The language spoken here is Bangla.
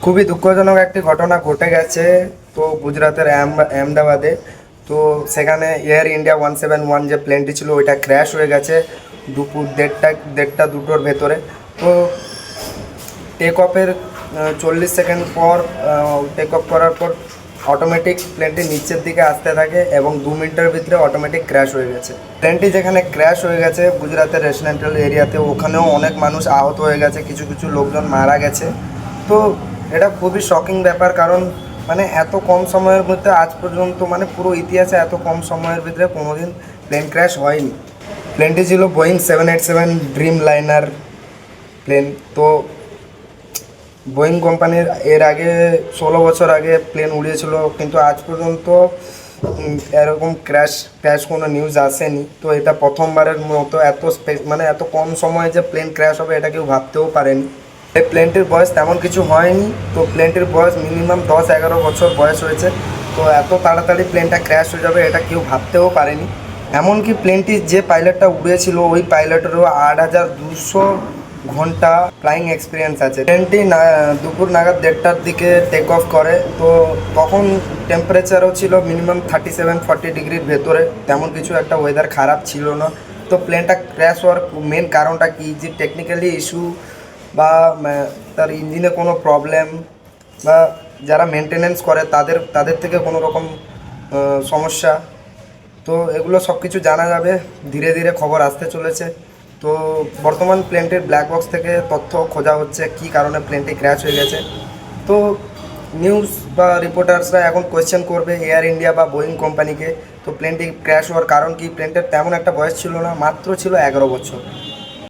খুবই দুঃখজনক একটি ঘটনা ঘটে গেছে। তো গুজরাতের আহমেদাবাদে। তো সেখানে এয়ার ইন্ডিয়া 171 যে প্লেনটি ছিল ওইটা ক্র্যাশ হয়ে গেছে দুপুর দেড়টা দুটোর ভেতরে। তো টেক অফের 40 সেকেন্ড পর টেক অফ করার পর অটোমেটিক প্লেনটি নিচের দিকে আসতে থাকে এবং 2 মিনিটের ভিতরে অটোমেটিক ক্র্যাশ হয়ে গেছে। প্লেনটি যেখানে ক্র্যাশ হয়ে গেছে গুজরাতের রেসিডেন্টাল এরিয়াতে, ওখানেও অনেক মানুষ আহত হয়ে গেছে, কিছু কিছু লোকজন মারা গেছে। তো এটা খুবই শকিং ব্যাপার, কারণ মানে এত কম সময়ের মধ্যে আজ পর্যন্ত মানে পুরো ইতিহাসে এত কম সময়ের ভিতরে কোনোদিন প্লেন ক্র্যাশ হয়নি। প্লেনটি ছিল বোয়িং 787 ড্রিম লাইনার প্লেন। তো বোয়িং কোম্পানির এর আগে 16 বছর আগে প্লেন উড়িয়েছিল, কিন্তু আজ পর্যন্ত এরকম ক্র্যাশ কোনো নিউজ আসেনি। তো এটা প্রথমবারের মতো এত মানে এত কম সময়ে যে প্লেন ক্র্যাশ হবে এটা কেউ ভাবতেও পারেনি। এই প্লেনটির বয়স তেমন কিছু হয়নি, তো প্লেনটির বয়স মিনিমাম 10-11 বছর বয়স হয়েছে। তো এত তাড়াতাড়ি প্লেনটা ক্র্যাশ হয়ে যাবে এটা কেউ ভাবতেও পারেনি। এমনকি প্লেনটি যে পাইলটটা উড়িয়েছিল ওই পাইলটেরও 8200 ঘন্টা ফ্লাইং এক্সপিরিয়েন্স আছে। প্লেনটি দুপুর নাগাদ 1:30টার দিকে টেক অফ করে। তো তখন টেম্পারেচারও ছিল মিনিমাম 37-40 ডিগ্রির ভেতরে, তেমন কিছু একটা ওয়েদার খারাপ ছিল না। তো প্লেনটা ক্র্যাশ হওয়ার মেন কারণটা কি, যে টেকনিক্যালি ইস্যু বা তার ইঞ্জিনে কোনো প্রবলেম, বা যারা মেনটেনেন্স করে তাদের থেকে কোনো রকম সমস্যা। তো এগুলো সব কিছু জানা যাবে, ধীরে ধীরে খবর আসতে চলেছে। তো বর্তমান প্লেনটির ব্ল্যাক বক্স থেকে তথ্য খোঁজা হচ্ছে কী কারণে প্লেনটি ক্র্যাশ হয়ে গেছে। তো নিউজ বা রিপোর্টার্সরা এখন কোয়েশ্চেন করবে এয়ার ইন্ডিয়া বা বোয়িং কোম্পানিকে। তো প্লেনটি ক্র্যাশ হওয়ার কারণ কি, প্লেনটার তেমন একটা বয়স ছিল না, মাত্র ছিল 11 বছর।